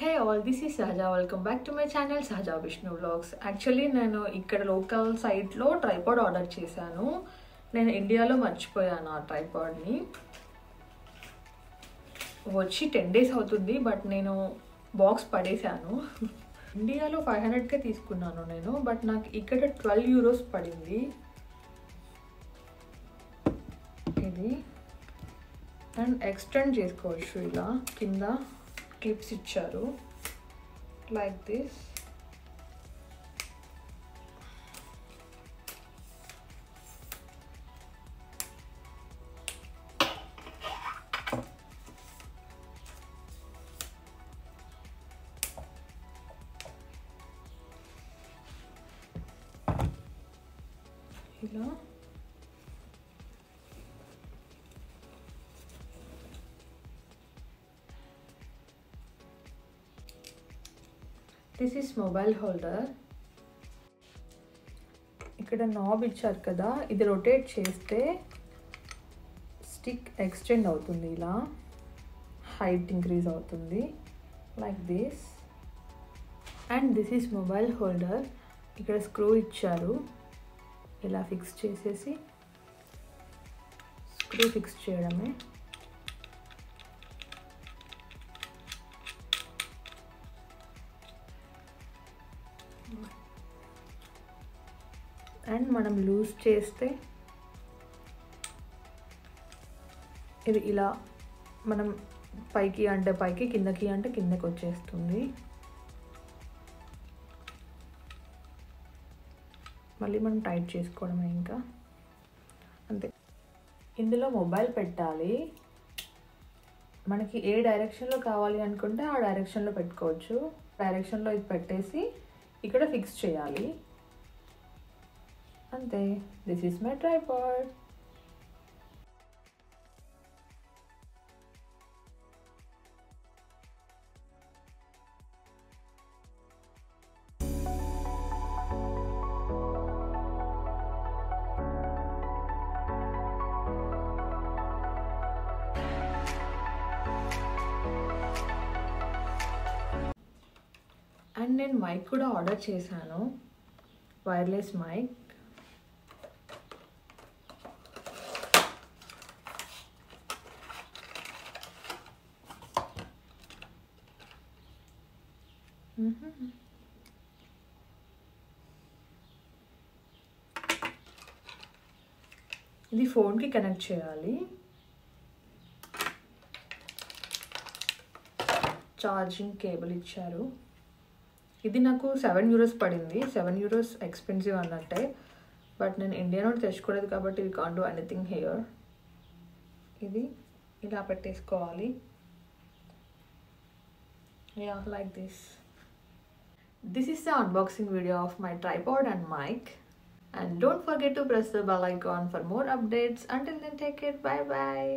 Hey all, this is Sahaja. Welcome back to my channel Sahaja Vishnu Vlogs. Actually నేను ఇక్కడ local సైట్లో tripod order చేశాను. నేను ఇండియాలో మర్చిపోయాను ఆ ట్రైపాడ్ని. వచ్చి 10 days అవుతుంది, బట్ నేను బాక్స్ పడేశాను. ఇండియాలో 500కే తీసుకున్నాను నేను, బట్ నాకు ఇక్కడ 12 euros పడింది. ఇది అండ్ ఎక్స్టెండ్ చేసుకోవచ్చు, ఇలా కింద క్లిప్స్ ఇచ్చారు లైక్ దిస్. ఇలా దిస్ ఈస్ మొబైల్ హోల్డర్. ఇక్కడ నాబ్ ఇచ్చారు కదా, ఇది రొటేట్ చేస్తే స్టిక్ ఎక్స్టెండ్ అవుతుంది, ఇలా హైట్ ఇంక్రీజ్ అవుతుంది like this. And this is mobile holder. ఇక్కడ స్క్రూ ఇచ్చారు, ఇలా ఫిక్స్ చేసేసి స్క్రూ ఫిక్స్ చేయడమే. అండ్ మనం లూజ్ చేస్తే ఇది ఇలా మనం పైకి అంటే పైకి, కిందకి అంటే కిందకి వచ్చేస్తుంది. మళ్ళీ మనం టైట్ చేసుకోవడమే ఇంకా అంతే. ఇందులో మొబైల్ పెట్టాలి. మనకి ఏ డైరెక్షన్లో కావాలి అనుకుంటే ఆ డైరెక్షన్లో పెట్టుకోవచ్చు. డైరెక్షన్లో ఇది పెట్టేసి ఇక్కడ ఫిక్స్ చేయాలి అంతే. This is my tripod. And నేను మైక్ కూడా ఆర్డర్ చేశాను, వైర్లెస్ మైక్. ఇది ఫోన్కి కనెక్ట్ చేయాలి. ఛార్జింగ్ కేబుల్ ఇచ్చారు. ఇది నాకు 7 euros పడింది. 7 euros ఎక్స్పెన్సివ్ అన్నట్టే, బట్ నేను ఇండియా నుండి తెచ్చుకోలేదు కాబట్టి we can't do anything here. ఇది ఇలా పెట్టేసుకోవాలి, yeah like this. This is the unboxing video of my tripod and mic, and don't forget to press the bell icon for more updates. Until then, take care, bye bye.